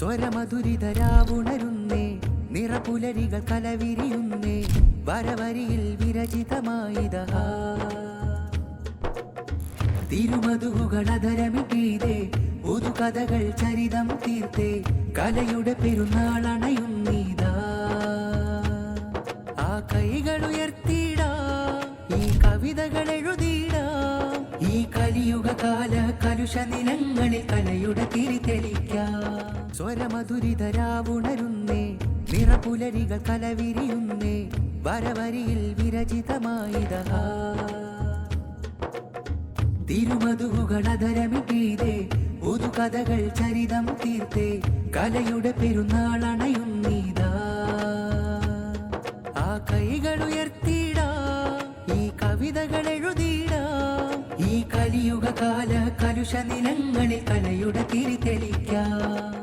സ്വരമധുരിതരാവുണരുന്നേ നിറപുലരികൾ കലവിരിയുന്നേ വരവരിയിൽ വിരചിതമായിതാ തിരുമധുകളധരമിട്ടീതേ പുതുകഥകൾ ചരിതം തീർത്തേ കലയുടെ പെരുന്നാളണയുന്നീതാ ആ കൈകൾ ഉയർത്തിയിടാ ഈ കവിതകൾ എഴുതിയിടാ ഈ കലിയുഗ കാല കലുഷ നിലങ്ങളിൽ കലയുടെ തിരി തെളിക്കാം സ്വരമധുരിതരാവുണരുന്നേ നിറപുലരികൾ കലവിരിയുന്നേ വരവരിയിൽ വിരചിതമായിതാ തിരുമധുകളധരമിട്ടീതേ പുതുകഥകൾ ചരിതം തീർത്തേ കലയുടെ പെരുന്നാളണയുന്നീതാ ആ കൈകൾ ഉയർത്തിയിടാ ഈ കവിതകൾ എഴുതിയിടാ ഈ കലിയുഗ കാല കലുഷ നിലങ്ങളിൽ കലയുടെ തിരി തെളിക്കാം